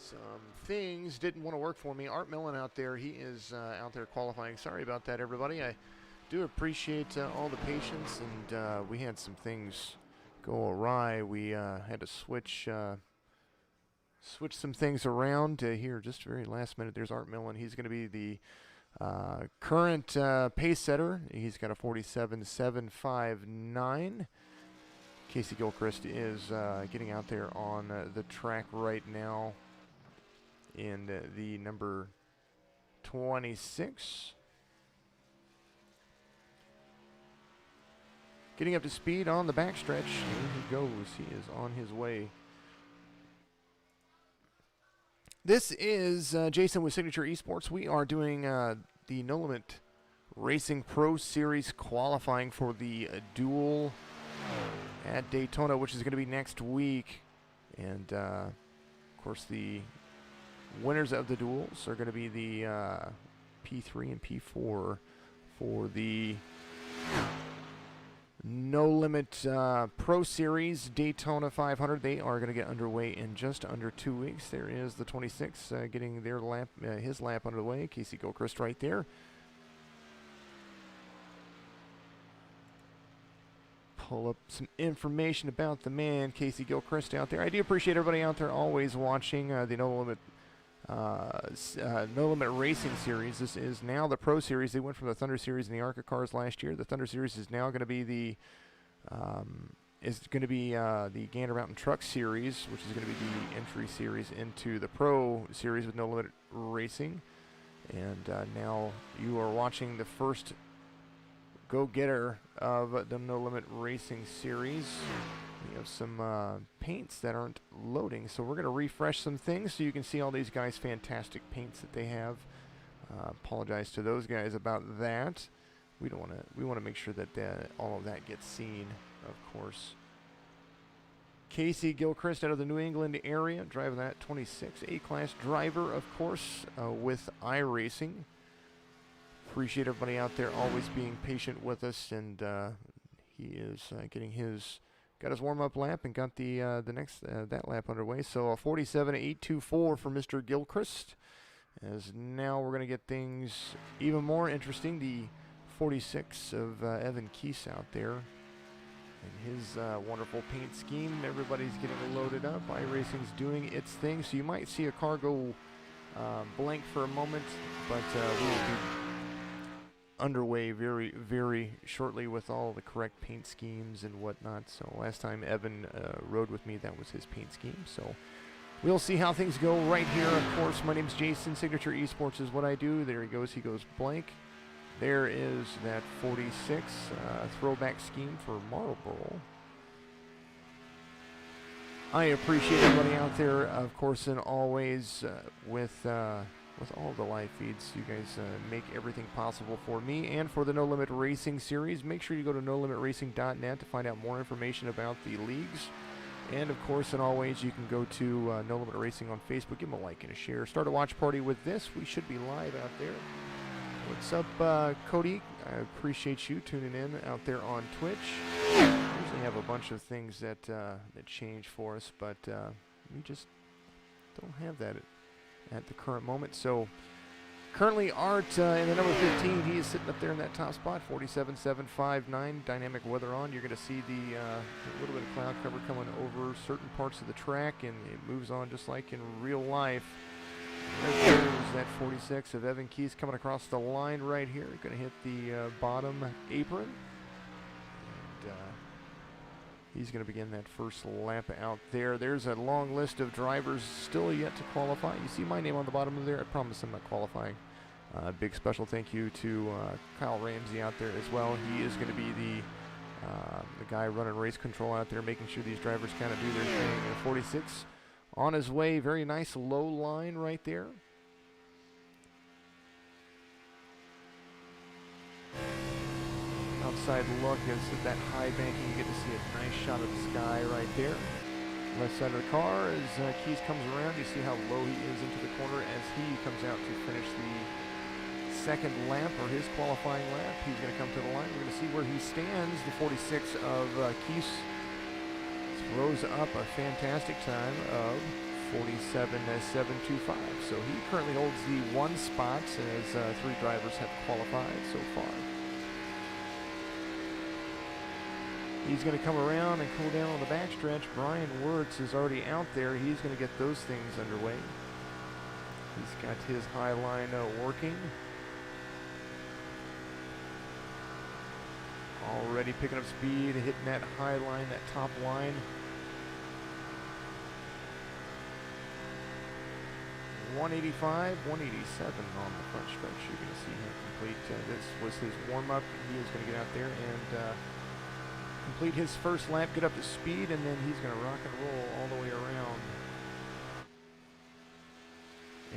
Some things didn't want to work for me. Art Millen out there, he is out there qualifying. Sorry about that, everybody. I do appreciate all the patience, and we had some things go awry. We had to switch some things around here just very last minute. There's Art Millen. He's going to be the current pace setter. He's got a 47.759. Casey Gilchrist is getting out there on the track right now in the number 26. Getting up to speed on the backstretch. Here he goes. He is on his way. This is Jason with Signature Esports. We are doing the No Limit Racing Pro Series qualifying for the duel at Daytona, which is going to be next week. And, of course, the winners of the duels are going to be the P3 and P4 for the No Limit Pro Series Daytona 500. They are going to get underway in just under 2 weeks. There is the 26 getting their lap, his lap underway. Casey Gilchrist right there. Pull up some information about the man, Casey Gilchrist out there. I do appreciate everybody out there always watching the No Limit Racing Series. This is now the Pro Series. They went from the Thunder Series and the ARCA cars last year. The Thunder Series is now going to be the Gander Mountain Truck Series, which is going to be the entry series into the Pro Series with No Limit Racing. And now you are watching the first go-getter of the No Limit Racing Series. We have some paints that aren't loading, so we're going to refresh some things so you can see all these guys' fantastic paints that they have. Apologize to those guys about that. We want to make sure that all of that gets seen, of course. Casey Gilchrist out of the New England area, driving that 26 A-Class driver, of course, with iRacing. Appreciate everybody out there always being patient with us, and he is got his warm-up lap and got the next that lap underway. So a 47.824 for Mr. Gilchrist. As now we're going to get things even more interesting. The 46 of Evan Keese out there and his wonderful paint scheme. Everybody's getting loaded up. iRacing's doing its thing, so you might see a car go blank for a moment, but we will be underway very, very shortly with all the correct paint schemes and whatnot. So last time Evan rode with me, that was his paint scheme. So we'll see how things go right here. Of course, my name's Jason. Signature Esports is what I do. There he goes. He goes blank. There is that 46 throwback scheme for Marlboro. I appreciate everybody out there, of course, and always with all the live feeds. You guys make everything possible for me and for the No Limit Racing Series. Make sure you go to NoLimitRacing.net to find out more information about the leagues. And, of course, and always, you can go to No Limit Racing on Facebook. Give them a like and a share. Start a watch party with this. We should be live out there. What's up, Cody? I appreciate you tuning in out there on Twitch. We usually have a bunch of things that change for us, but we just don't have that at the current moment. So currently Art in the number 15, he is sitting up there in that top spot, 47.759. Dynamic weather on. You're going to see the a little bit of cloud cover coming over certain parts of the track, and it moves on just like in real life. There goes that 46 of Evan Keese coming across the line right here. Going to hit the bottom apron. And he's going to begin that first lap out there. There's a long list of drivers still yet to qualify. You see my name on the bottom of there. I promise I'm not qualifying. Big special thank you to Kyle Ramsey out there as well. He is going to be the guy running race control out there, making sure these drivers kind of do their thing. 46 on his way. Very nice low line right there. Outside look is at that high banking. You get to see a nice shot of the sky right there. Left side of the car as Keese comes around. You see how low he is into the corner as he comes out to finish the second lap, or his qualifying lap. He's going to come to the line. We're going to see where he stands. The 46 of Keese throws up a fantastic time of 47.725. So he currently holds the 1 spot as 3 drivers have qualified so far. He's going to come around and cool down on the backstretch. Brian Wirtz is already out there. He's going to get those things underway. He's got his high line working. Already picking up speed, hitting that high line, that top line. 185, 187 on the front stretch. You're going to see him complete. This was his warm-up. He is going to get out there and complete his first lap, get up to speed, and then he's going to rock and roll all the way around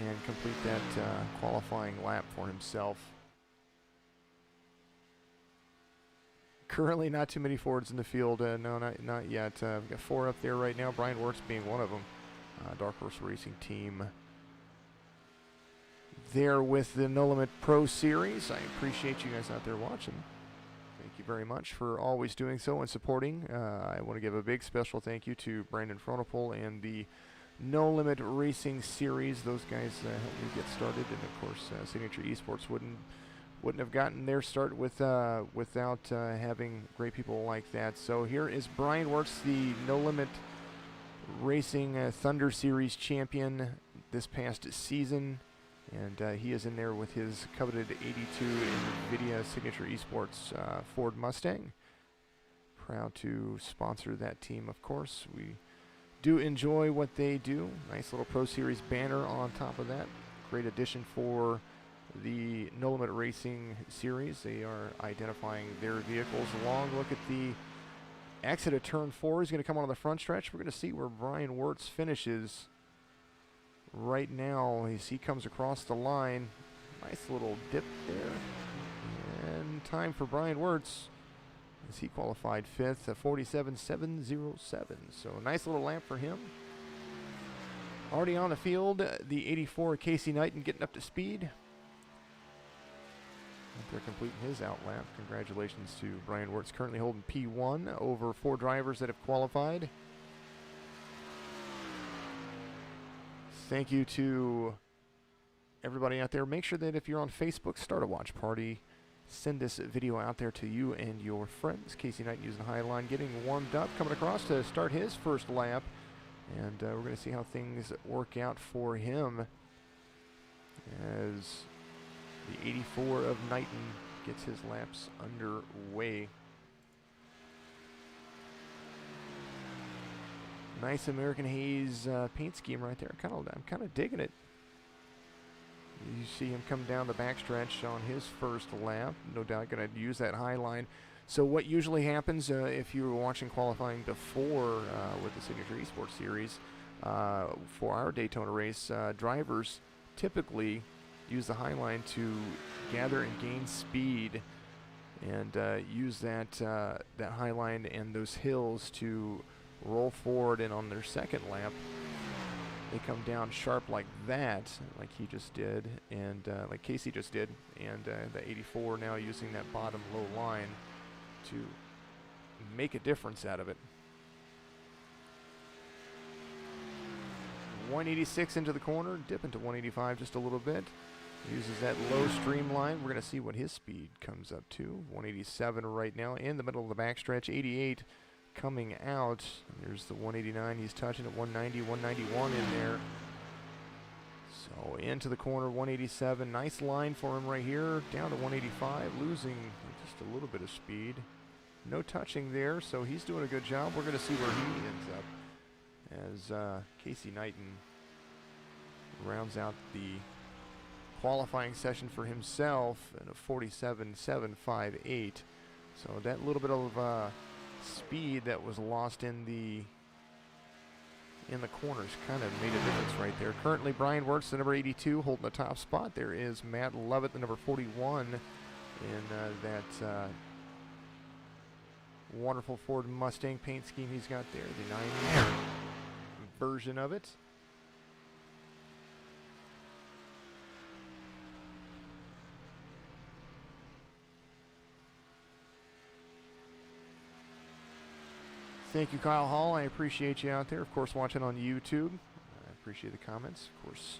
and complete that qualifying lap for himself. Currently not too many Fords in the field. No, not yet. We've got 4 up there right now, Brian Wirtz being one of them. Dark Horse Racing Team there with the No Limit Pro Series. I appreciate you guys out there watching. Thank you very much for always doing so and supporting. I want to give a big special thank you to Brandon Fronopol and the No Limit Racing Series. Those guys helped me get started, and of course Signature Esports wouldn't have gotten their start without having great people like that. So here is Brian Wirtz, the No Limit Racing Thunder Series champion this past season. And he is in there with his coveted 82 NVIDIA Signature Esports Ford Mustang. Proud to sponsor that team, of course. We do enjoy what they do. Nice little Pro Series banner on top of that. Great addition for the No Limit Racing Series. They are identifying their vehicles. Long look at the exit of turn 4. He's going to come on the front stretch. We're going to see where Brian Wirtz finishes right now as he comes across the line. Nice little dip there. And time for Brian Wirtz as he qualified 5th at 47.707. So a nice little lap for him. Already on the field, the 84 Casey Knighton getting up to speed. They're completing his out lap. Congratulations to Brian Wirtz, currently holding P1 over 4 drivers that have qualified. Thank you to everybody out there. Make sure that if you're on Facebook, start a watch party. Send this video out there to you and your friends. Casey Knight using the high line, getting warmed up, coming across to start his first lap. And we're going to see how things work out for him as the 84 of Knighton gets his laps underway. Nice American Haze paint scheme right there. I'm kind of digging it. You see him come down the backstretch on his first lap. No doubt going to use that high line. So what usually happens if you were watching qualifying before with the Signature Esports Series for our Daytona race, drivers typically use the high line to gather and gain speed and use that high line and those hills to roll forward, and on their second lap they come down sharp like that, like he just did, and like Casey just did, and the 84 now using that bottom low line to make a difference out of it. 186 into the corner, dip into 185 just a little bit. Uses that low streamline. We're going to see what his speed comes up to. 187 right now in the middle of the backstretch. 88 coming out. There's the 189 he's touching at 190, 191 in there. So into the corner, 187. Nice line for him right here. Down to 185, losing just a little bit of speed. No touching there, so he's doing a good job. We're going to see where he ends up as Casey Knighton rounds out the qualifying session for himself in a 47.758. So that little bit of speed that was lost in the corners kind of made a difference right there. Currently Brian Wirtz, the number 82, holding the top spot. There is Matt Lovett, the number 41, in that wonderful Ford Mustang paint scheme he's got there, the 9 version of it. Thank you, Kyle Hall. I appreciate you out there, of course, watching on YouTube. I Appreciate the comments. Of course,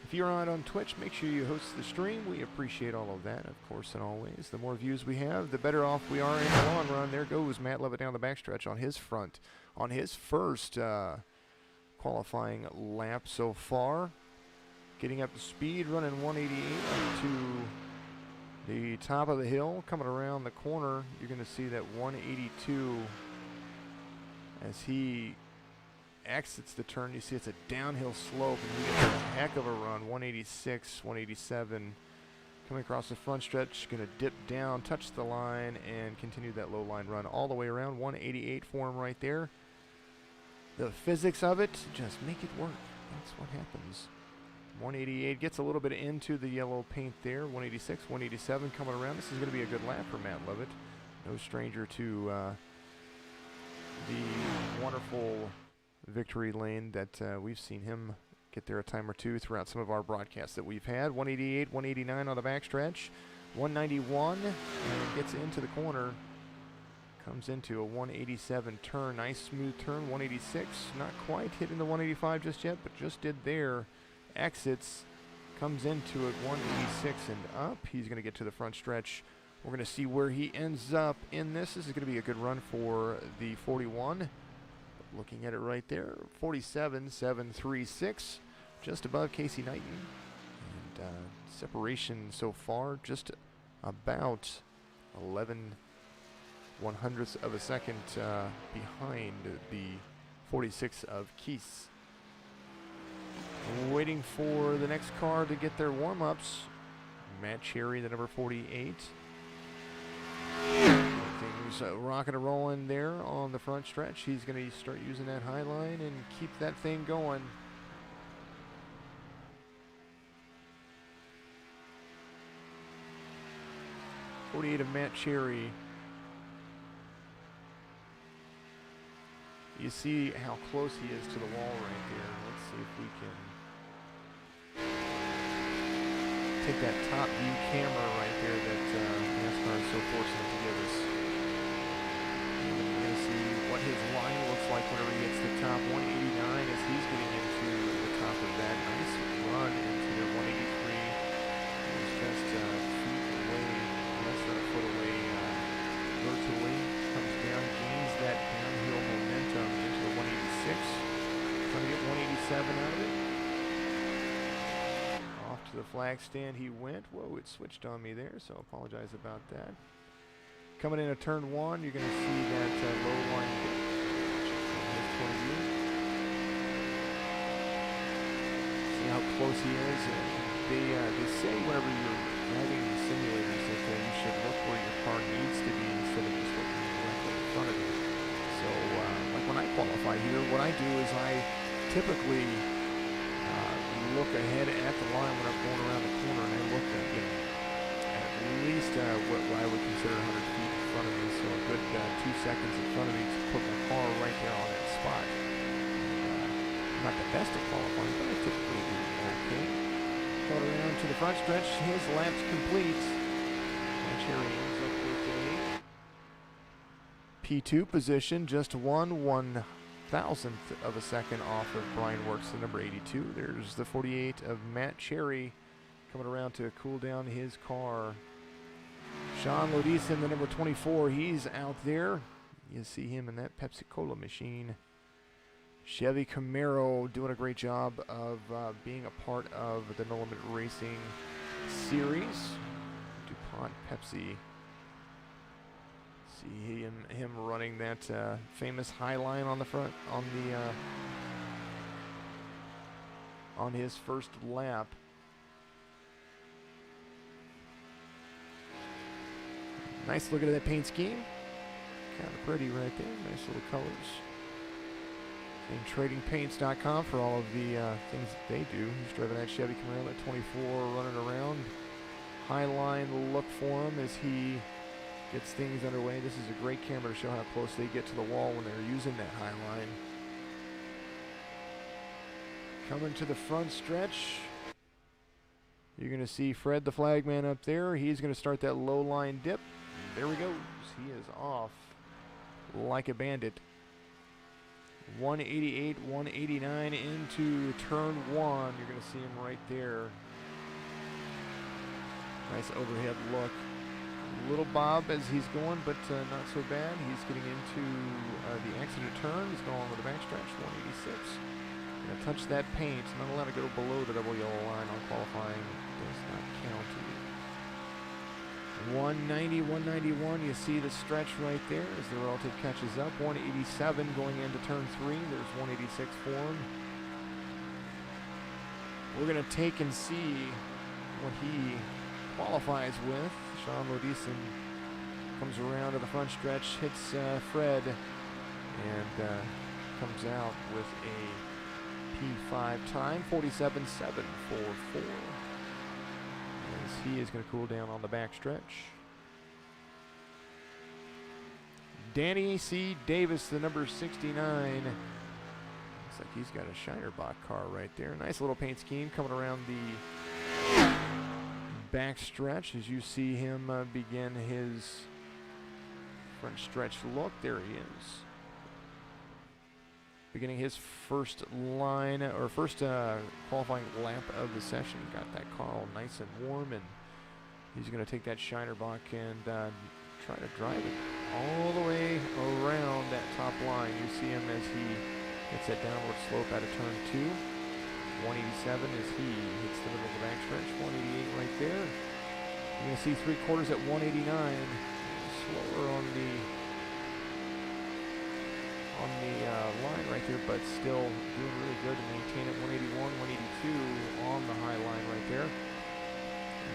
if you're on Twitch, make sure you host the stream. We appreciate all of that, of course, and always. The more views we have, the better off we are in the long run. There goes Matt Levitt down the backstretch on his front, on his first qualifying lap so far. Getting up to speed, running 188 up to the top of the hill. Coming around the corner, you're going to see that 182 as he exits the turn. You see it's a downhill slope, and he gets a heck of a run. 186, 187. Coming across the front stretch, going to dip down, touch the line, and continue that low line run all the way around. 188 for him right there. The physics of it, just make it work. That's what happens. 188 gets a little bit into the yellow paint there. 186, 187 coming around. This is going to be a good lap for Matt Levitt. No stranger to the wonderful victory lane that we've seen him get there a time or two throughout some of our broadcasts that we've had. 188, 189 on the backstretch. 191 and gets into the corner. Comes into a 187 turn. Nice smooth turn. 186. Not quite hitting the 185 just yet, but just did there. Exits, comes into it 186 and up. He's going to get to the front stretch. We're going to see where he ends up in this. This is going to be a good run for the 41. Looking at it right there, 47.736, just above Casey Knighton. And separation so far just about 11/100ths of a second behind the 46 of Keese. Waiting for the next car to get their warm-ups. Matt Cherry, the number 48. Things rocking and rolling there on the front stretch. He's going to start using that high line and keep that thing going. '48 of Matt Cherry. You see how close he is to the wall right there. Let's see if we can take that top view camera right there that NASCAR is so fortunate to give us. And we're going to see what his line looks like whenever he hits the top. 189 as he's getting into the top of that. Nice run into the 183. He's just feet away, less than a foot away virtually. Comes down, gains that downhill momentum into the 186. Trying to get 187 out of it. Off to the flag stand he went. Whoa, it switched on me there, so I apologize about that. Coming into turn one, you're going to see that low line from his point of view. See how close he is. They say whenever you're driving the simulators that you should look where your car needs to be instead of just looking directly in front of you. So, like when I qualify here, what I do is I typically look ahead at the line when I'm going around the corner, and I look at least what I would consider 100 feet in front of me, so a good 2 seconds in front of me to put my car right there on that spot. I'm not the best at qualifying, but I typically do okay. Got around to the front stretch, his lap's complete. And Cherry ends up with a P2 position, just 1/1000th of a second off of Brian Works, the number 82. There's the 48 of Matt Cherry coming around to cool down his car. Sean Lodison, the number 24, he's out there. You see him in that Pepsi-Cola machine. Chevy Camaro doing a great job of being a part of the No Limit Racing series. DuPont Pepsi. See him running that famous high line on the front on his first lap. Nice look at that paint scheme. Kind of pretty right there. Nice little colors. And tradingpaints.com for all of the things that they do. He's driving that Chevy Camaro at 24, running around. High line look for him as he gets things underway. This is a great camera to show how close they get to the wall when they're using that high line. Coming to the front stretch, you're going to see Fred the flagman up there. He's going to start that low line dip. There he goes. He is off like a bandit. 188, 189 into turn one. You're going to see him right there. Nice overhead look. Little bob as he's going, but not so bad. He's getting into the exit turn. He's going with the backstretch, 186. Going to touch that paint. Not allowed to go below the double yellow line on qualifying. Does not count. 190, 191. You see the stretch right there as the relative catches up. 187 going into turn three. There's 186 for him. We're going to take and see what he qualifies with. Sean Lodison comes around to the front stretch, hits Fred, and comes out with a P5 time, 47.744. As he is going to cool down on the back stretch. Danny C. Davis, the number 69. Looks like he's got a Shinerbach car right there. Nice little paint scheme coming around the back stretch as you see him begin his front stretch look. There he is. Beginning his first line, or first qualifying lap of the session. Got that car all nice and warm, and he's going to take that Shinerbach and try to drive it all the way around that top line. You see him as he hits that downward slope out of turn two. 187 as he hits the middle of the backstretch. 188 right there. You're going to see 3/4 at 189. Slower on the line right there, but still doing really good to maintain it. 181, 182 on the high line right there.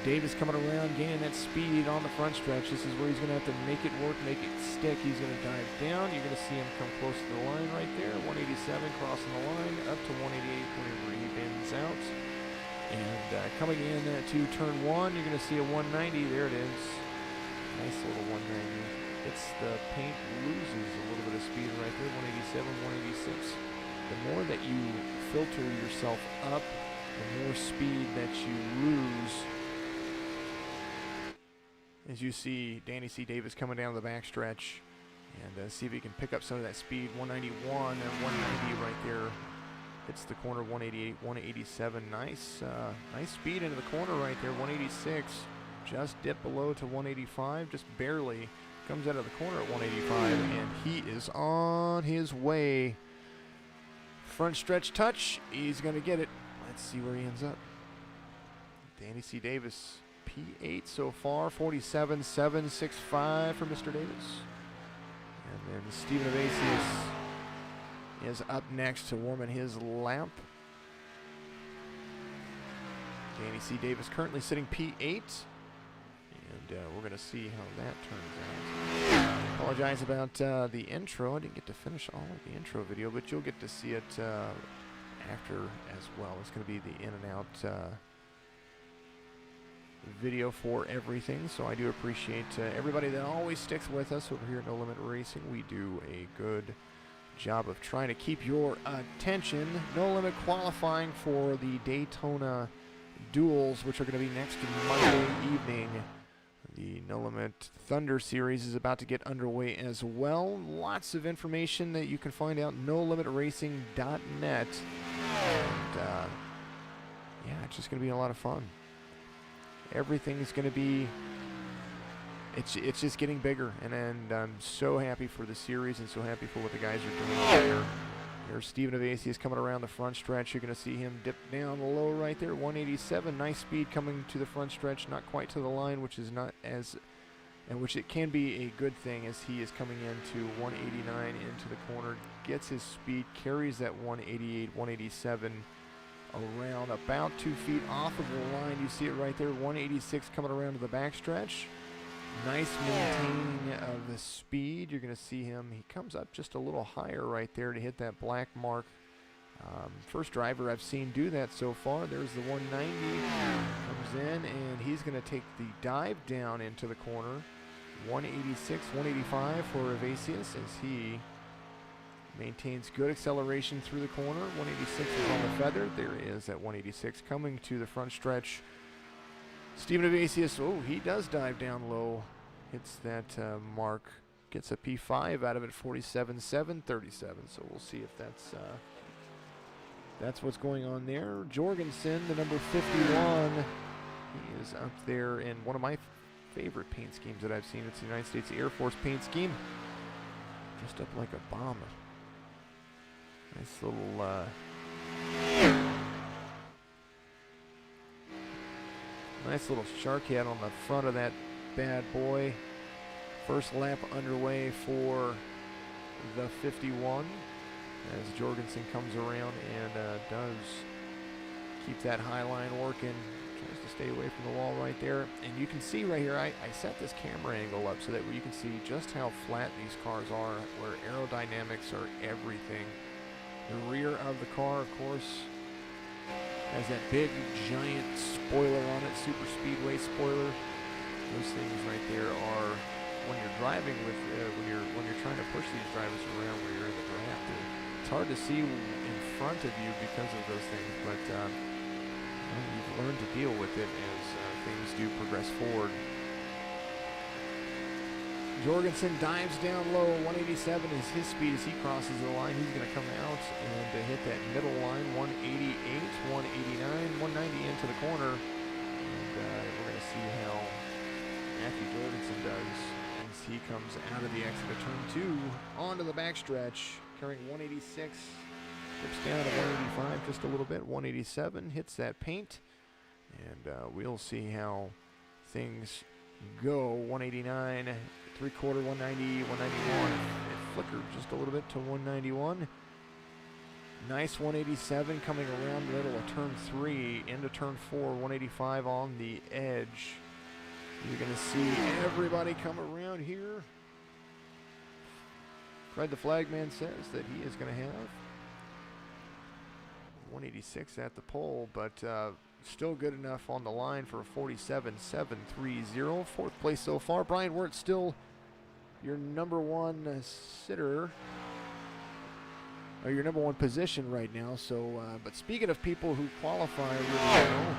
Davis coming around, gaining that speed on the front stretch. This is where he's going to have to make it work, make it stick. He's going to dive down. You're going to see him come close to the line right there. 187 crossing the line, up to 188 whenever he bends out. And coming in to turn one, you're going to see a 190. There it is. Nice little 190. It's the paint loses a little bit of speed right there. 187, 186. The more that you filter yourself up, the more speed that you lose. As you see Danny C. Davis coming down the backstretch, and see if he can pick up some of that speed. 191 and 190 right there. Hits the corner. 188, 187. Nice speed into the corner right there. 186. Just dipped below to 185, just barely. Comes out of the corner at 185, and he is on his way. Front stretch touch. He's going to get it. Let's see where he ends up. Danny C. Davis. P8 so far, 47.765 for Mr. Davis. And then Stephen Evasius is up next to warm in his lap. Danny C. Davis currently sitting P8. And we're going to see how that turns out. Apologize about the intro. I didn't get to finish all of the intro video, but you'll get to see it after as well. It's going to be the in and out video for everything, so I do appreciate everybody that always sticks with us over here at No Limit Racing. We do a good job of trying to keep your attention. No Limit qualifying for the Daytona Duels, which are going to be next Monday evening. The No Limit Thunder Series is about to get underway as well. Lots of information that you can find out NoLimitRacing.net. And yeah, it's just going to be a lot of fun. Everything's going to be, it's just getting bigger, and I'm so happy for the series and so happy for what the guys are doing there. There's Stephen Evasius coming around the front stretch. You're going to see him dip down low right there, 187. Nice speed coming to the front stretch, not quite to the line, which is not as, and which it can be a good thing as he is coming into 189 into the corner, gets his speed, carries that 188, 187. Around about 2 feet off of the line. You see it right there, 186 coming around to the backstretch. Nice maintaining of the speed. You're going to see him, he comes up just a little higher right there to hit that black mark. First driver I've seen do that so far. There's the 190, comes in, and he's going to take the dive down into the corner. 186, 185 for Evasius as he maintains good acceleration through the corner. 186 is on the feather. There he is at 186 coming to the front stretch. Stephen Evasius, oh, he does dive down low. Hits that mark gets a P5 out of it, 47.737. So we'll see if that's what's going on there. Jorgensen, the number 51, he is up there in one of my favorite paint schemes that I've seen. It's the United States Air Force paint scheme. Just up like a bomb. Nice little nice little shark head on the front of that bad boy. First lap underway for the 51 as Jorgensen comes around and does keep that high line working. Tries to stay away from the wall right there. And you can see right here, I set this camera angle up so that you can see just how flat these cars are, where aerodynamics are everything. The rear of the car, of course, has that big, giant spoiler on it, super speedway spoiler. Those things right there are, when you're driving with, when you're trying to push these drivers around where you're in the draft, it's hard to see in front of you because of those things, but you've learned to deal with it as things do progress forward. Jorgensen dives down low. 187 is his speed as he crosses the line. He's going to come out and hit that middle line. 188, 189, 190 into the corner. And we're going to see how Matthew Jorgensen does as he comes out of the exit of turn 2 onto the backstretch, carrying 186. Dips down to 185 just a little bit. 187 hits that paint. And we'll see how things go. 189. 3/4, 190, 191. It flickered just a little bit to 191. Nice 187 coming around the middle of turn 3 into turn 4. 185 on the edge. You're going to see everybody come around here. Fred the Flagman says that he is going to have 186 at the pole, but still good enough on the line for a 47.730. Fourth place so far. Brian Wirtz still your number one sitter, or your number one position right now. So, but speaking of people who qualify really well,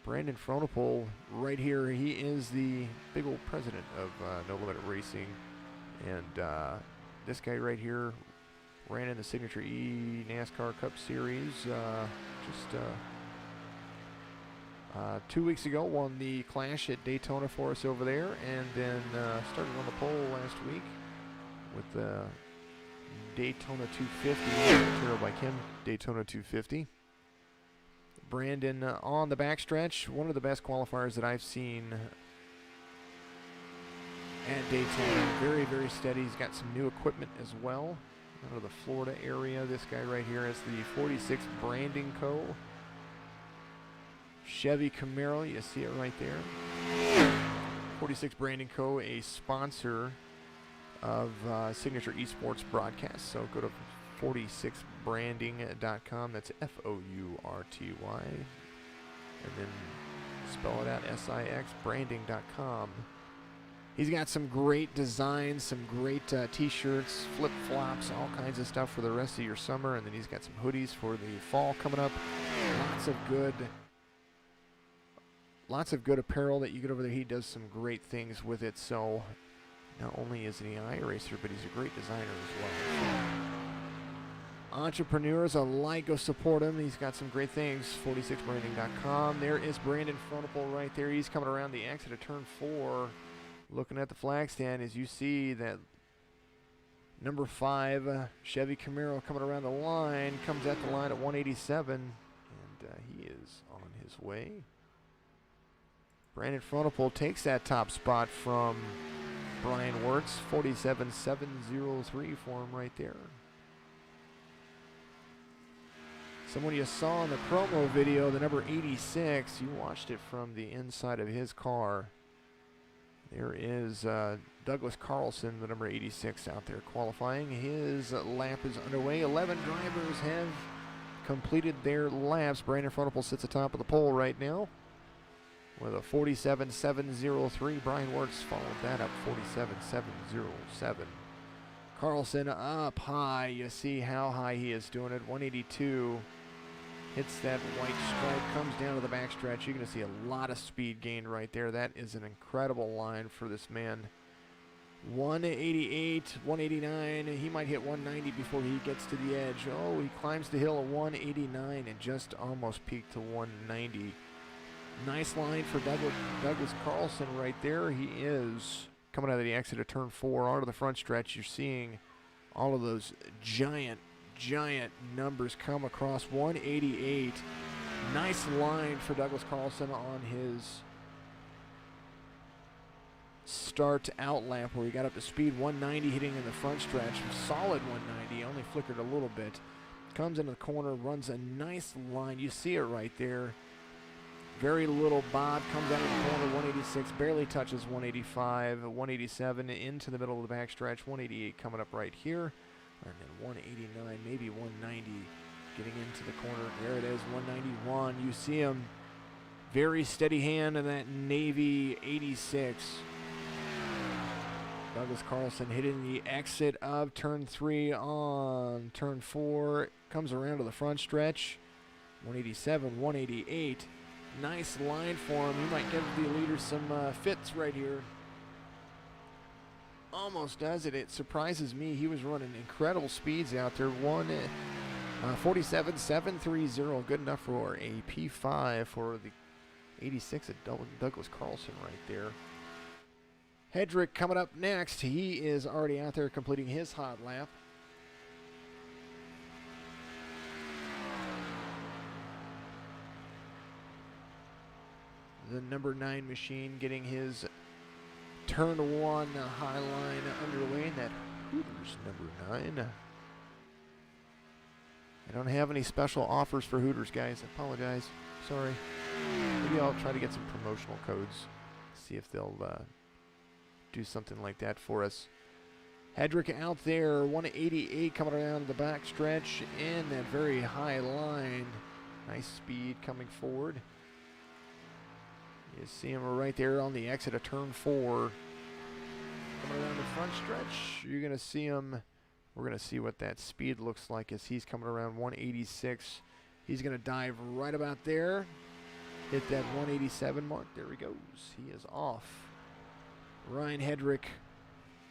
Brandon Fronopol right here, he is the big old president of No Limit Racing, and this guy right here ran in the Signature E NASCAR Cup Series just 2 weeks ago, won the Clash at Daytona for us over there, and then started on the pole last week with the Daytona 250, material by Kim, Daytona 250. Brandon on the backstretch, one of the best qualifiers that I've seen at Daytona. Very, very steady. He's got some new equipment as well out of the Florida area. This guy right here is the 46 Branding Co. Chevy Camaro, you see it right there. 46 Branding Co., a sponsor of Signature Esports Broadcast. So go to 46branding.com. That's F-O-U-R-T-Y. And then spell it out, S-I-X, branding.com. He's got some great designs, some great T-shirts, flip-flops, all kinds of stuff for the rest of your summer. And then he's got some hoodies for the fall coming up. Lots of good apparel that you get over there. He does some great things with it. So not only is he an iRacer, but he's a great designer as well. Entrepreneurs alike, go support him. He's got some great things. 46branding.com. There is Brandon Fronopol right there. He's coming around the exit of turn 4, looking at the flag stand as you see that number 5 Chevy Camaro coming around the line, comes at the line at 187, and he is on his way. Brandon Fronopol takes that top spot from Brian Wirtz. 47.703 for him right there. Someone you saw in the promo video, the number 86, you watched it from the inside of his car. There is Douglas Carlson, the number 86, out there qualifying. His lap is underway. 11 drivers have completed their laps. Brandon Fronopol sits atop of the pole right now with a 47.703. Brian Wirtz followed that up, 47.707. Carlson up high. You see how high he is doing it. 182. Hits that white stripe, comes down to the backstretch. You're going to see a lot of speed gain right there. That is an incredible line for this man. 188, 189. He might hit 190 before he gets to the edge. Oh, he climbs the hill at 189 and just almost peaked to 190. Nice line for Douglas Carlson right there. He is coming out of the exit of turn 4 onto the front stretch. You're seeing all of those giant numbers come across. 188. Nice line for Douglas Carlson on his start out lap where he got up to speed. 190 hitting in the front stretch. Solid 190. Only flickered a little bit. Comes into the corner, runs a nice line. You see it right there. Very little bob. Comes out of the corner. 186. Barely touches 185. 187 into the middle of the backstretch. 188 coming up right here. And then 189, maybe 190 getting into the corner. There it is, 191. You see him. Very steady hand in that Navy 86. Douglas Carlson hitting the exit of turn 3 on turn 4. Comes around to the front stretch. 187, 188. Nice line for him. He might give the leaders some fits right here. Almost does it. It surprises me. He was running incredible speeds out there. 147.730. Good enough for a P5 for the 86 at Douglas Carlson right there. Hedrick coming up next. He is already out there completing his hot lap. The number 9 machine getting his turn 1 high line underway in that Hooters number 9. I don't have any special offers for Hooters, guys. I apologize. Sorry. Maybe I'll try to get some promotional codes. See if they'll do something like that for us. Hedrick out there, 188 coming around the back stretch in that very high line. Nice speed coming forward. You see him right there on the exit of turn 4. Coming around the front stretch, you're going to see him. We're going to see what that speed looks like as he's coming around 186. He's going to dive right about there. Hit that 187 mark. There he goes. He is off. Ryan Hedrick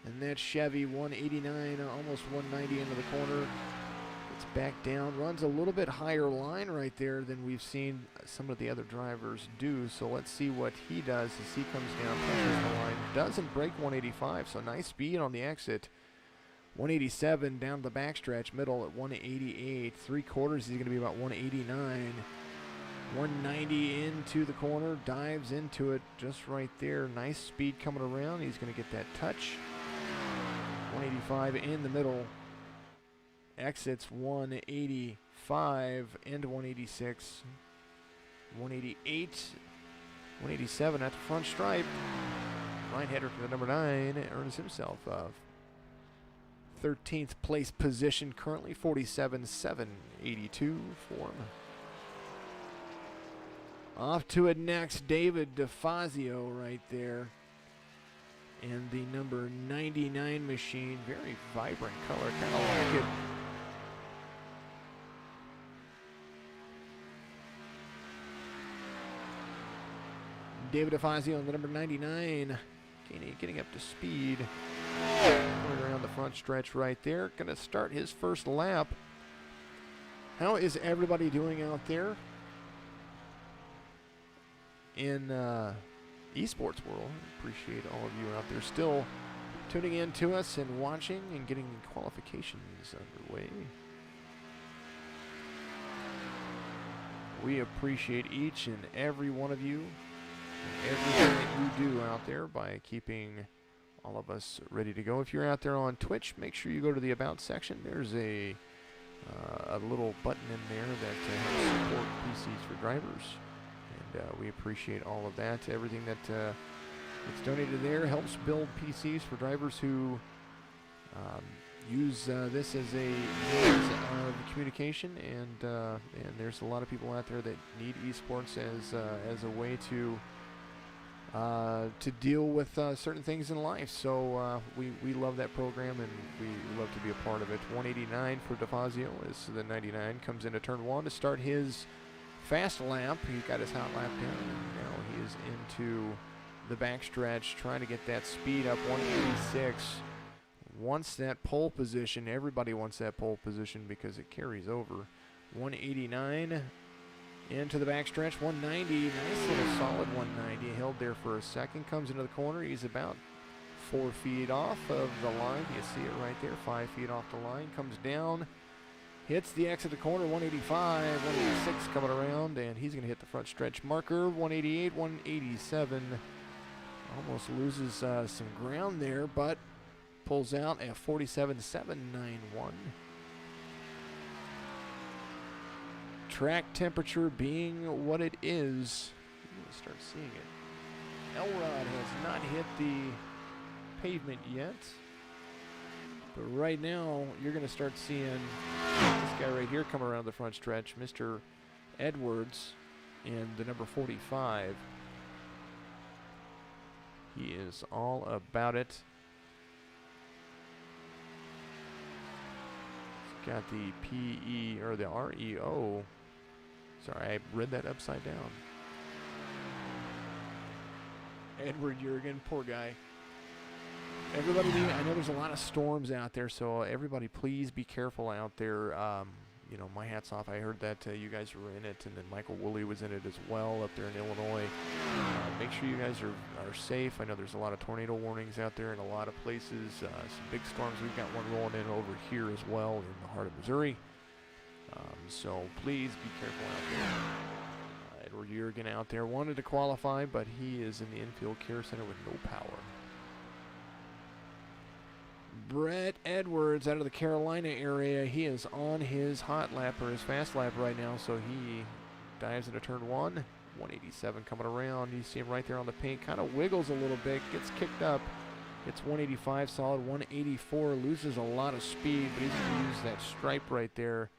and that Chevy 189, almost 190 into the corner. Gets back down, runs a little bit higher line right there than we've seen some of the other drivers do. So let's see what he does as he comes down, pushes the line. Doesn't break 185, so nice speed on the exit. 187 down the backstretch, middle at 188. 3/4, he's going to be about 189. 190 into the corner, dives into it just right there. Nice speed coming around. He's going to get that touch. 185 in the middle. Exits 185 into 186. 188. 187 at the front stripe. Ryan Hedrick to the number 9 earns himself a 13th place position currently. 47.782 for him. Off to it next, David DeFazio right there. And the number 99 machine, very vibrant color, kind of like it. David DeFazio on the number 99, getting up to speed. Going around the front stretch right there. Going to start his first lap. How is everybody doing out there in esports world? Appreciate all of you out there still tuning in to us and watching and getting qualifications underway. We appreciate each and every one of you and everything that you do out there by keeping all of us ready to go. If you're out there on Twitch, make sure you go to the About section. There's a little button in there that helps support PCs for drivers. And we appreciate all of that. Everything that gets donated there helps build PCs for drivers who use this as a means of communication. And there's a lot of people out there that need esports as a way to deal with certain things in life. So we love that program and we love to be a part of it. 189 for DeFazio is the 99. Comes into turn 1 to start his fast lap. He got his hot lap down and now he is into the backstretch, trying to get that speed up. 186. Wants that pole position. Everybody wants that pole position because it carries over. 189 into the backstretch. 190. Nice little solid 190. Held there for a second. Comes into the corner. He's about 4 feet off of the line. You see it right there. 5 feet off the line. Comes down. Hits the exit of the corner. 185. 186 coming around. And he's going to hit the front stretch marker. 188. 187. Almost loses some ground there, but pulls out at 47.791. Track temperature being what it is. I'm going to start seeing it. Elrod has not hit the pavement yet. But right now, you're going to start seeing this guy right here come around the front stretch, Mr. Edwards, in the number 45. He is all about it. He's got the PE, or the REO. Sorry, I read that upside down. Edward Jurgen, poor guy. Everybody, I know there's a lot of storms out there, so everybody please be careful out there. You know, my hat's off. I heard that you guys were in it, and then Michael Woolley was in it as well up there in Illinois. Make sure you guys are safe. I know there's a lot of tornado warnings out there in a lot of places. Some big storms. We've got one rolling in over here as well in the heart of Missouri. So please be careful out there. Edward Jurgen out there wanted to qualify, but he is in the infield care center with no power. Brett Edwards out of the Carolina area. He is on his hot lap or his fast lap right now, so he dives into turn 1. 187 coming around. You see him right there on the paint. Kind of wiggles a little bit, gets kicked up. Gets 185 solid, 184. Loses a lot of speed, but he's going to use that stripe right there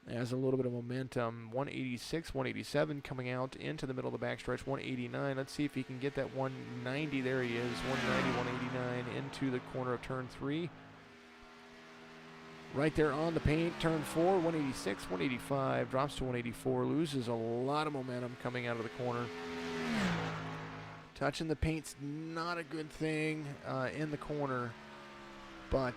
as a little bit of momentum. 186, 187 coming out into the middle of the backstretch. 189. Let's see if he can get that 190. There he is. 190, 189 into the corner of turn 3. Right there on the paint. Turn 4, 186, 185. Drops to 184. Loses a lot of momentum coming out of the corner. Touching the paint's not a good thing in the corner, but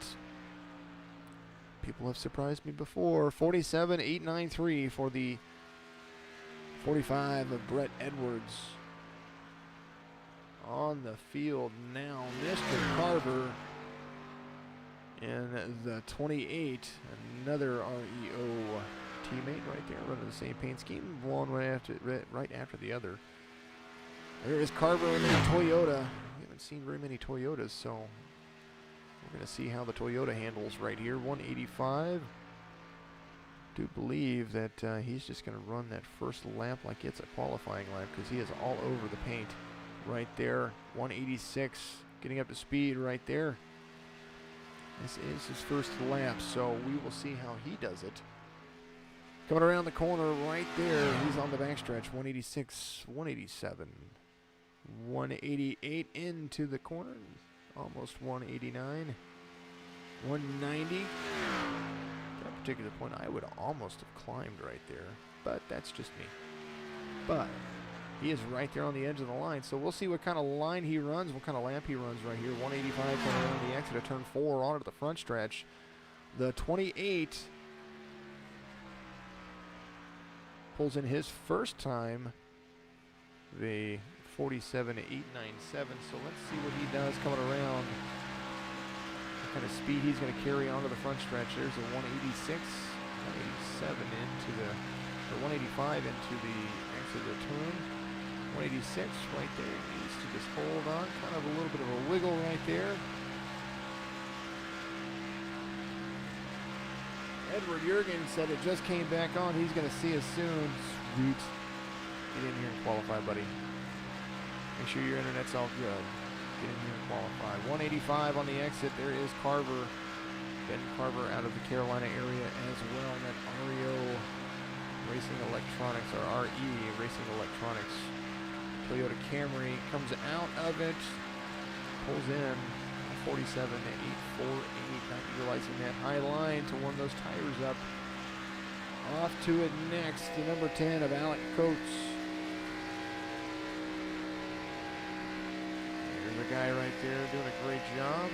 people have surprised me before. 47.893 for the 45 of Brett Edwards. On the field now, Mr. Carver in the 28. Another REO teammate right there, running the same paint scheme, one right after the other. There is Carver in the Toyota. We haven't seen very many Toyotas, so we're going to see how the Toyota handles right here. 185. Do believe that he's just going to run that first lap like it's a qualifying lap because he is all over the paint right there. 186, getting up to speed right there. This is his first lap, so we will see how he does it. Coming around the corner right there, he's on the backstretch. 186, 187. 188 into the corner, almost 189, 190. At that particular point, I would almost have climbed right there, but that's just me. But he is right there on the edge of the line, so we'll see what kind of line he runs, what kind of lap he runs right here. 185 coming around the exit of turn 4 onto the front stretch. The 28 pulls in his first time, the 47.897. So let's see what he does coming around. What kind of speed he's going to carry onto the front stretch. There's a 186, 187 into the, or 185 into the exit of the turn. 186 right there. He needs to just hold on. Kind of a little bit of a wiggle right there. Edward Jurgen said it just came back on. He's going to see us soon. Sweet. Get in here and qualify, buddy. Make sure your internet's all good. Get in here and qualify. 185 on the exit. There is Carver. Ben Carver out of the Carolina area as well. And that REO Racing Electronics, or RE Racing Electronics Toyota Camry comes out of it. Pulls in 47.848. Not utilizing that high line to warm those tires up. Off to it next, the number 10 of Alec Coates. guy right there doing a great job.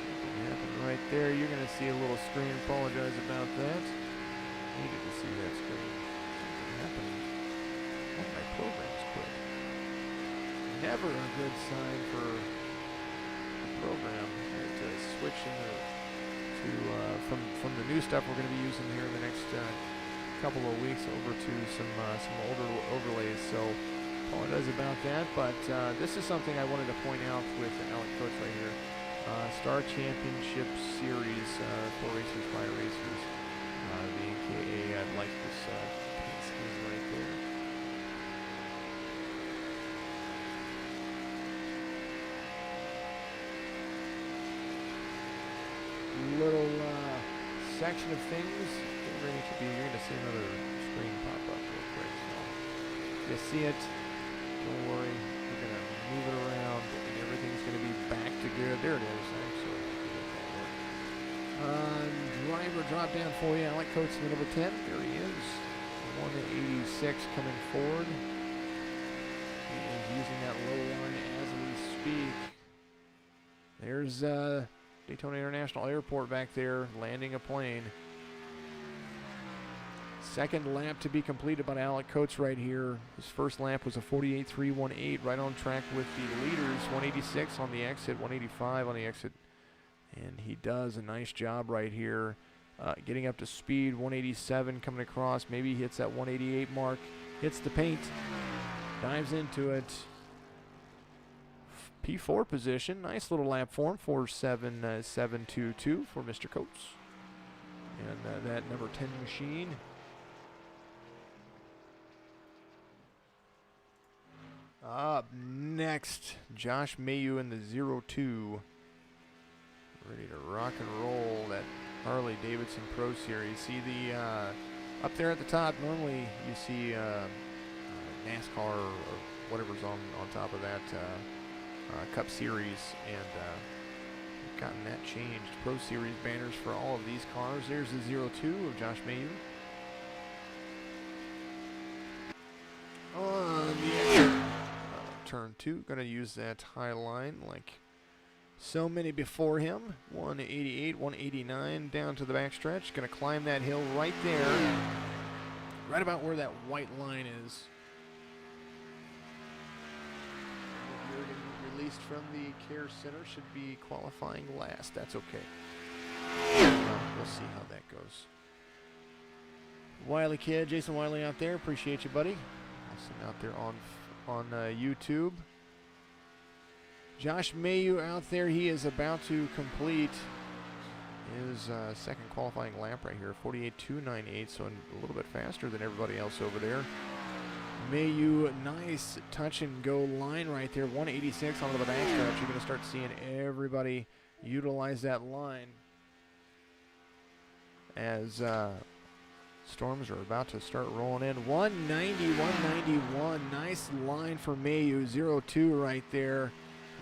Something happened right there. You're going to see a little screen. Apologize about that. Needed to see that screen. Something happened. One of my programs quit. Never a good sign for a program. I had to switch from the new stuff we're going to be using here in the next couple of weeks over to some older overlays. So apologize about that, but this is something I wanted to point out with Alec Coates right here. Star Championship Series for racers by racers. The NKA. I like this paint scheme right there. Little section of things getting ready to be. You're going to see another screen pop up real quick. So you see it. Don't worry. We're going to move it around, and everything's going to be back to good. There it is. I'm so happy with that work. Driver drop down for you. Alec Coates in the number 10. There he is. 186 coming forward. He is using that low line as we speak. There's Daytona International Airport back there, landing a plane. Second lap to be completed by Alec Coates right here. His first lap was a 48.318, right on track with the leaders. 186 on the exit, 185 on the exit. And he does a nice job right here, getting up to speed. 187 coming across, maybe hits that 188 mark, hits the paint, dives into it. P4 position, nice little lap form, 4.7722 for Mr. Coates. And that number 10 machine. Up next, Josh Mayu in the 02. Ready to rock and roll that Harley Davidson Pro Series. See the up there at the top, normally you see NASCAR or whatever's on top of that Cup Series, and we've gotten that changed. Pro Series banners for all of these cars. There's the 02 of Josh Mayu. On the turn 2, going to use that high line like so many before him. 188, 189 down to the backstretch. Going to climb that hill right there, right about where that white line is. Released from the care center, should be qualifying last. That's okay. We'll see how that goes. Wiley Kid, Jason Wiley out there. Appreciate you, buddy. Awesome out there on YouTube. Josh Mayu out there. He is about to complete his second qualifying lap right here. 48.298, so a little bit faster than everybody else over there. Mayu, nice touch and go line right there. 186 onto the backstretch. You're going to start seeing everybody utilize that line as storms are about to start rolling in. 190, 191. Nice line for Mayu. 02 right there.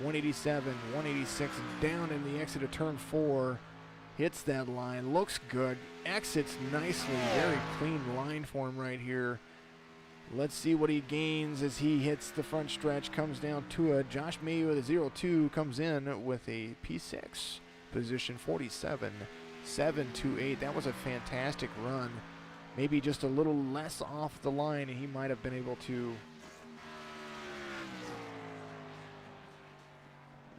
187, 186 down in the exit of turn 4. Hits that line. Looks good. Exits nicely. Very clean line for him right here. Let's see what he gains as he hits the front stretch, comes down to it. Josh Mayu at the 02 comes in with a P6 position, 47.728. That was a fantastic run. Maybe just a little less off the line, and he might have been able to.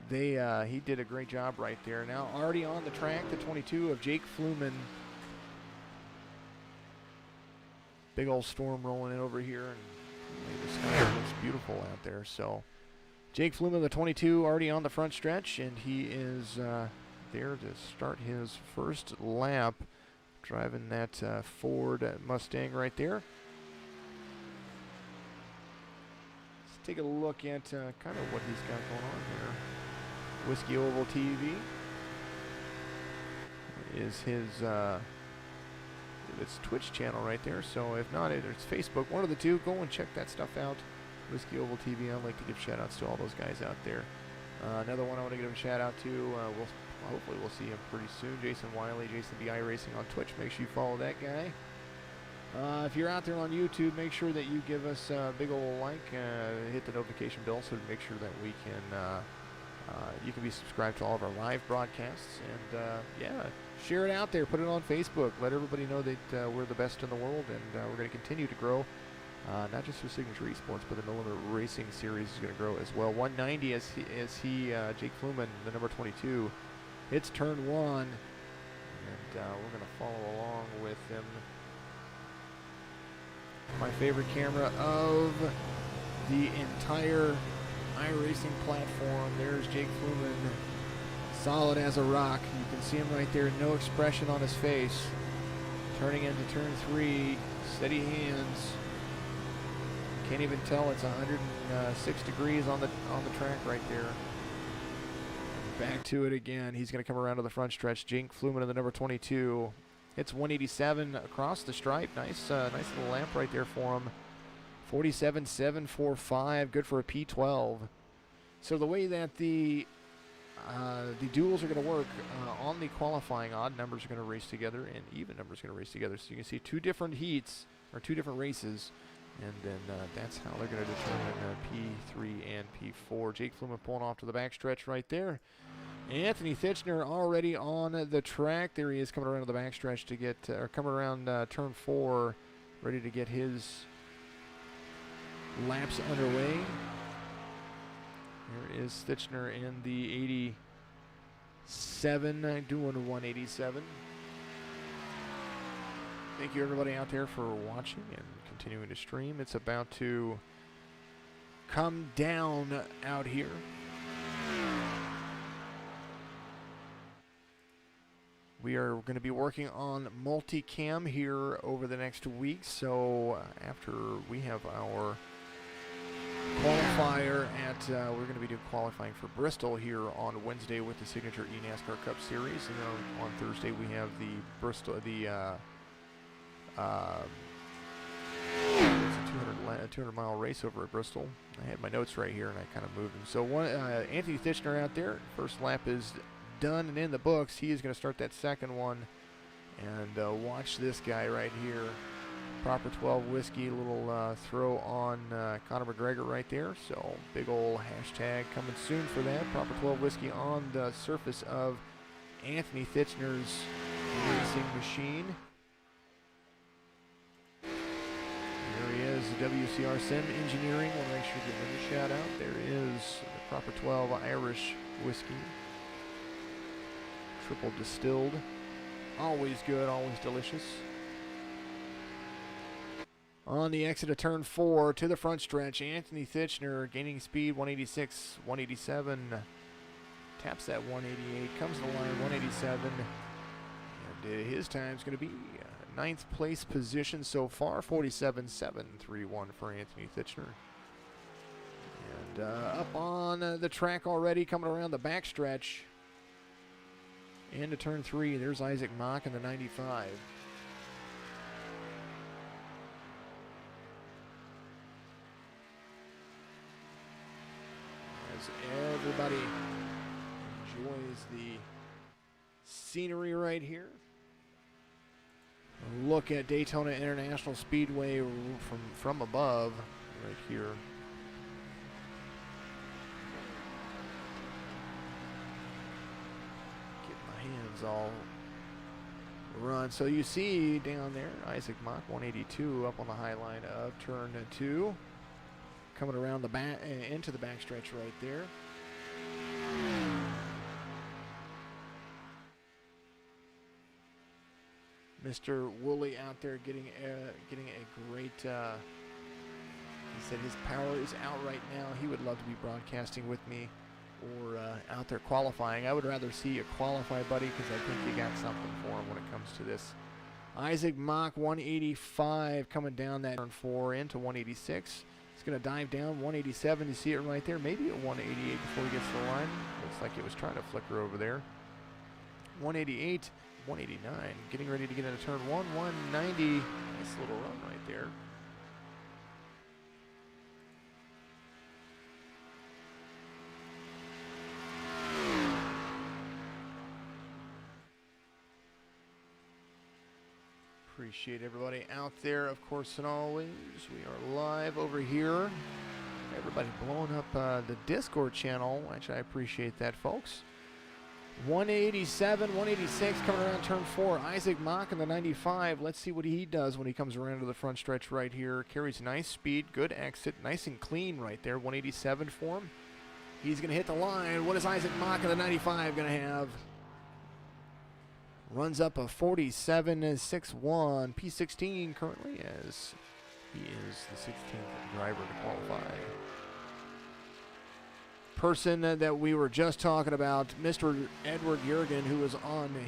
He did a great job right there. Now already on the track, the 22 of Jake Fleming. Big old storm rolling in over here, and the sky looks beautiful out there. So Jake Fleming, the 22, already on the front stretch, and he is there to start his first lap, driving that Ford Mustang right there. Let's take a look at kind of what he's got going on here. Whiskey Oval TV is his it's Twitch channel right there. So if not, it's Facebook. One of the two. Go and check that stuff out. Whiskey Oval TV. I'd like to give shout outs to all those guys out there. Another one I want to give a shout out to. Hopefully we'll see him pretty soon. Jason Wiley, Jason BI Racing on Twitch. Make sure you follow that guy. If you're out there on YouTube, make sure that you give us a big old like, hit the notification bell so to make sure that we can, you can be subscribed to all of our live broadcasts. And yeah, share it out there, put it on Facebook, let everybody know that we're the best in the world, and we're going to continue to grow. Not just for Signature Esports, but the No Limit Racing Series is going to grow as well. 190 as Jake Fleming, the number 22, hits turn 1, and we're going to follow along with him. My favorite camera of the entire iRacing platform. There's Jake Fleming, solid as a rock. You can see him right there, no expression on his face. Turning into turn 3, steady hands. Can't even tell it's 106 degrees on the track right there. Back to it again. He's going to come around to the front stretch. Jake Fleming in the number 22. Hits 187 across the stripe. Nice little lamp right there for him. 47.745. Good for a P12. So the way that the duels are going to work, on the qualifying, odd numbers are going to race together and even numbers are going to race together. So you can see 2 different heats, or 2 different races. And then that's how they're going to determine P3 and P4. Jake Fleming pulling off to the backstretch right there. Anthony Thitchner already on the track. There he is, coming around to the backstretch to get, or coming around turn 4, ready to get his laps underway. Here is Thitchner in the 87, doing 187. Thank you everybody out there for watching and continuing to stream. It's about to come down out here. We are going to be working on multicam here over the next week. So after we have our qualifier at, we're going to be doing qualifying for Bristol here on Wednesday with the Signature eNASCAR Cup Series, and then on Thursday we have the Bristol, it's a 200-mile race over at Bristol. I had my notes right here and I kind of moved them. So Anthony Thitchner out there. First lap is done and in the books. He is going to start that second one. And watch this guy right here. Proper 12 whiskey, little throw on Conor McGregor right there. So big old hashtag coming soon for that. Proper 12 whiskey on the surface of Anthony Thitchner's racing machine. There he is, the WCR Sim Engineering. We'll make sure to give him a shout out. There is the Proper 12 Irish whiskey. Triple distilled. Always good, always delicious. On the exit of turn 4 to the front stretch, Anthony Thitchner gaining speed, 186, 187. Taps that 188, comes to the line, 187. And his time's going to be 9th place position so far, 47.731 for Anthony Thitchner. And up on the track already, coming around the backstretch. Into turn 3, there's Isaac Mock in the 95. As everybody enjoys the scenery right here. A look at Daytona International Speedway from above right here. Hands all run. So you see down there Isaac Mock 182 up on the high line of turn 2, coming around the back into the backstretch right there. Mr. Woolley out there getting a great. He said his power is out right now. He would love to be broadcasting with me, or out there qualifying. I would rather see you qualify, buddy, because I think you got something for him when it comes to this. Isaac Mock 185 coming down that turn 4 into 186. He's going to dive down 187. You see it right there. Maybe a 188 before he gets to the line. Looks like it was trying to flicker over there. 188, 189. Getting ready to get into turn 1, 190. Nice little run right there. Appreciate everybody out there, of course, and always. We are live over here. Everybody blowing up the Discord channel, which I appreciate that, folks. 187, 186 coming around turn 4. Isaac Mock in the 95. Let's see what he does when he comes around to the front stretch right here. Carries nice speed, good exit, nice and clean right there. 187 for him. He's going to hit the line. What is Isaac Mock in the 95 going to have? Runs up a 47.61. P16 currently, as he is the 16th driver to qualify. Person that we were just talking about, Mr. Edward Jurgen, who was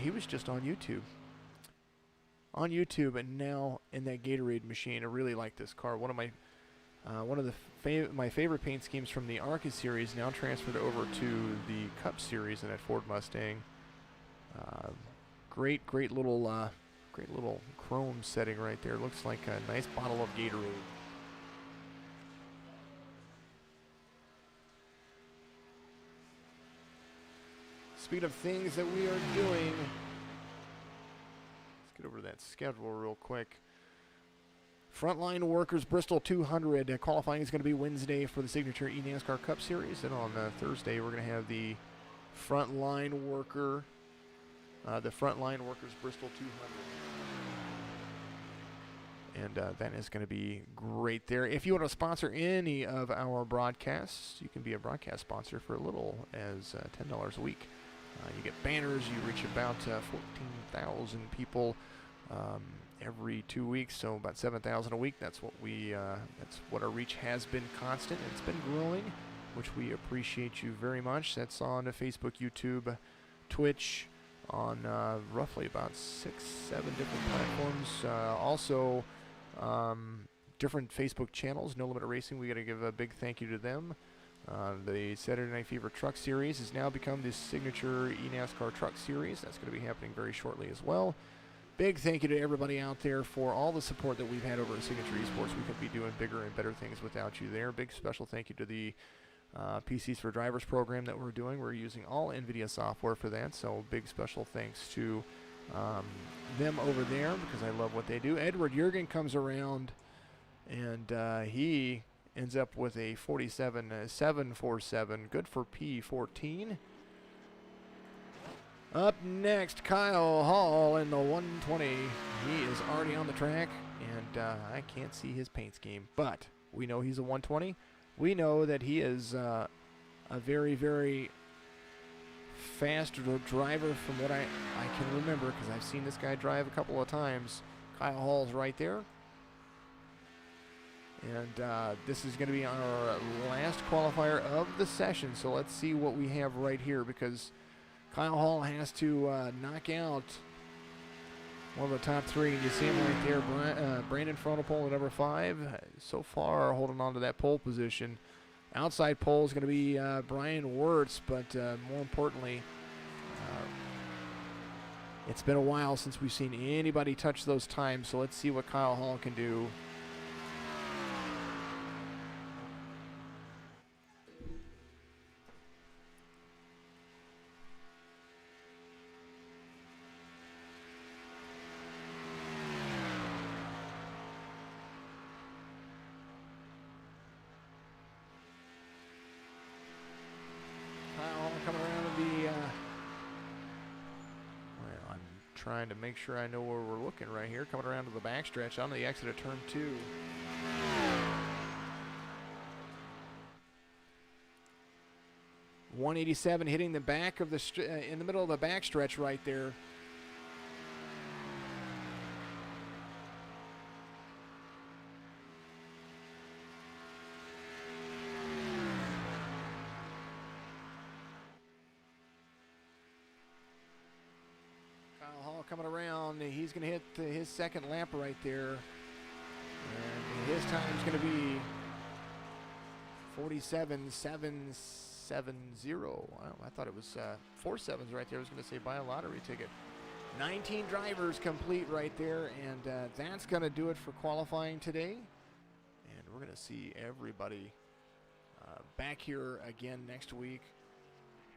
he was just on YouTube. On YouTube, and now in that Gatorade machine. I really like this car. One of my favorite paint schemes from the ARCA series, now transferred over to the Cup series in that Ford Mustang. Great little chrome setting right there. Looks like a nice bottle of Gatorade. Speed of things that we are doing. Let's get over to that schedule real quick. Frontline Workers Bristol 200. Qualifying is going to be Wednesday for the Signature eNASCAR Cup Series. And on Thursday, we're going to have the Frontline Workers Bristol 200. And that is going to be great there. If you want to sponsor any of our broadcasts, you can be a broadcast sponsor for as little as $10 a week. You get banners. You reach about 14,000 people every 2 weeks, so about 7,000 a week. That's what our reach has been constant, and it's been growing, which we appreciate you very much. That's on Facebook, YouTube, Twitch, on roughly about 6-7 different platforms. Also, different Facebook channels. No Limit Racing. We got to give a big thank you to them. The Saturday Night Fever Truck Series has now become the Signature eNASCAR Truck Series. That's going to be happening very shortly as well. Big thank you to everybody out there for all the support that we've had over at Signature Esports. We could be doing bigger and better things without you there. Big special thank you to the PCs for Drivers program that we're doing. We're using all NVIDIA software for that, so big special thanks to them over there, because I love what they do. Edward Jurgen comes around, and he ends up with a 47.747, good for P14. Up next, Kyle Hall in the 120. He is already on the track, and I can't see his paint scheme, but we know he's a 120. We know that he is a very, very fast driver from what I can remember, because I've seen this guy drive a couple of times. Kyle Hall's right there. And this is going to be our last qualifier of the session. So let's see what we have right here, because Kyle Hall has to knock out one of the top three. And you see him right there, Brandon Fronopol at number 5. So far, holding on to that pole position. Outside pole is going to be Brian Wirtz, but more importantly, it's been a while since we've seen anybody touch those times. So let's see what Kyle Hall can do. Coming around to the well, I'm trying to make sure I know where we're looking right here. Coming around to the backstretch on the exit of turn 2. .187 hitting the back of the in the middle of the backstretch right there. Coming around, he's going to hit his second lap right there, and his time's going to be 47.770. Wow, I thought it was 4 sevens right there. I was going to say buy a lottery ticket. 19 drivers complete right there, and that's going to do it for qualifying today. And we're going to see everybody back here again next week,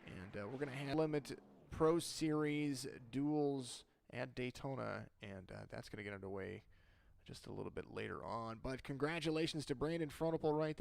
and we're going to have Limit Pro Series Duels at Daytona, and that's going to get underway just a little bit later on. But congratulations to Brandon Fronopol right there.